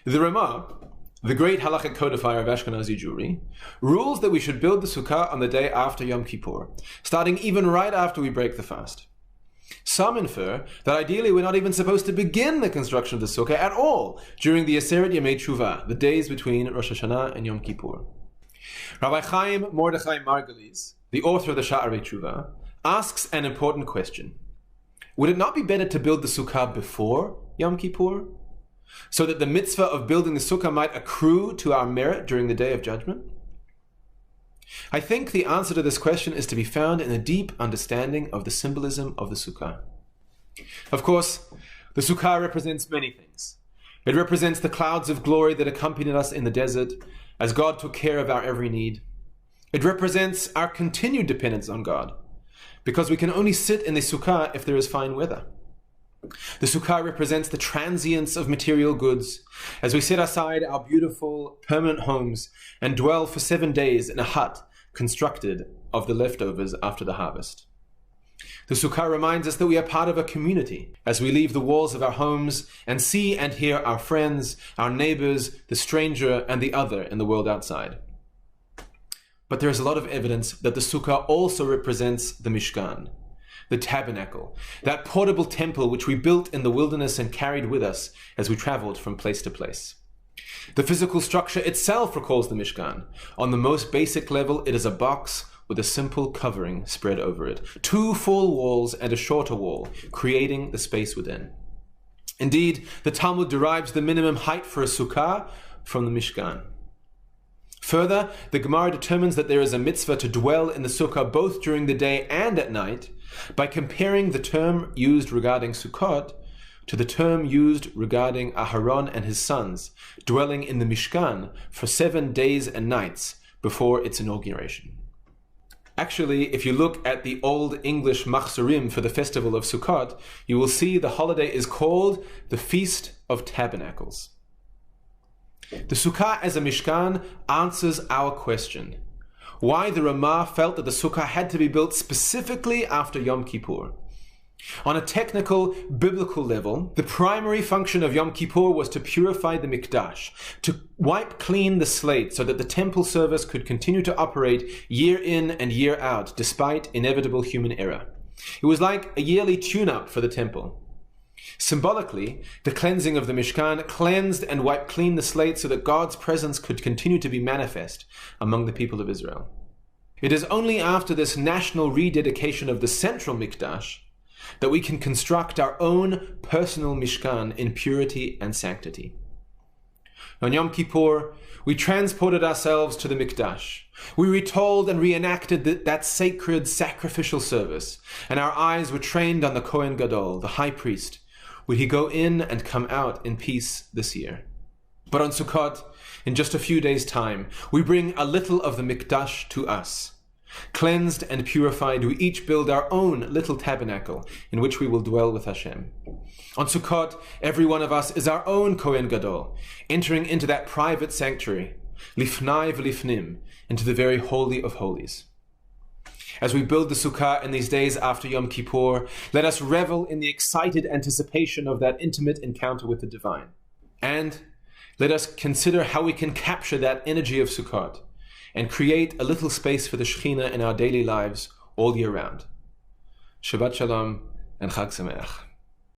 The Ramah, the great halachic codifier of Ashkenazi Jewry, rules that we should build the Sukkah on the day after Yom Kippur, starting even right after we break the fast. Some infer that ideally we're not even supposed to begin the construction of the Sukkah at all during the Aseret Yemei Teshuvah, the days between Rosh Hashanah and Yom Kippur. Rabbi Chaim Mordechai Margulies, the author of the Sha'arei Teshuvah, asks an important question. Would it not be better to build the Sukkah before Yom Kippur, so that the mitzvah of building the Sukkah might accrue to our merit during the Day of Judgment? I think the answer to this question is to be found in a deep understanding of the symbolism of the Sukkah. Of course, the Sukkah represents many things. It represents the clouds of glory that accompanied us in the desert, as God took care of our every need. It represents our continued dependence on God, because we can only sit in the Sukkah if there is fine weather. The Sukkah represents the transience of material goods, as we set aside our beautiful permanent homes and dwell for 7 days in a hut constructed of the leftovers after the harvest. The Sukkah reminds us that we are part of a community, as we leave the walls of our homes and see and hear our friends, our neighbors, the stranger, and the other in the world outside. But there is a lot of evidence that the Sukkah also represents the Mishkan, the Tabernacle, that portable temple which we built in the wilderness and carried with us as we traveled from place to place. The physical structure itself recalls the Mishkan. On the most basic level, it is a box with a simple covering spread over it, 2 full walls and a shorter wall, creating the space within. Indeed, the Talmud derives the minimum height for a Sukkah from the Mishkan. Further, the Gemara determines that there is a mitzvah to dwell in the Sukkah both during the day and at night by comparing the term used regarding Sukkot to the term used regarding Aharon and his sons dwelling in the Mishkan for 7 days and nights before its inauguration. Actually, if you look at the Old English Machzorim for the festival of Sukkot, you will see the holiday is called the Feast of Tabernacles. The Sukkah as a Mishkan answers our question, why the Ramah felt that the Sukkah had to be built specifically after Yom Kippur. On a technical, biblical level, the primary function of Yom Kippur was to purify the Mikdash, to wipe clean the slate so that the temple service could continue to operate year in and year out, despite inevitable human error. It was like a yearly tune-up for the temple. Symbolically, the cleansing of the Mishkan cleansed and wiped clean the slate so that God's presence could continue to be manifest among the people of Israel. It is only after this national rededication of the central Mikdash that we can construct our own personal Mishkan in purity and sanctity. On Yom Kippur, we transported ourselves to the Mikdash. We retold and reenacted that sacred sacrificial service, and our eyes were trained on the Kohen Gadol, the high priest. Would he go in and come out in peace this year? But on Sukkot, in just a few days' time, we bring a little of the Mikdash to us. Cleansed and purified, we each build our own little tabernacle in which we will dwell with Hashem. On Sukkot, every one of us is our own Kohen Gadol, entering into that private sanctuary, lifnai v'lifnim, into the very holy of holies. As we build the Sukkah in these days after Yom Kippur, let us revel in the excited anticipation of that intimate encounter with the divine. And let us consider how we can capture that energy of Sukkot and create a little space for the Shekhinah in our daily lives all year round. Shabbat Shalom and Chag Sameach.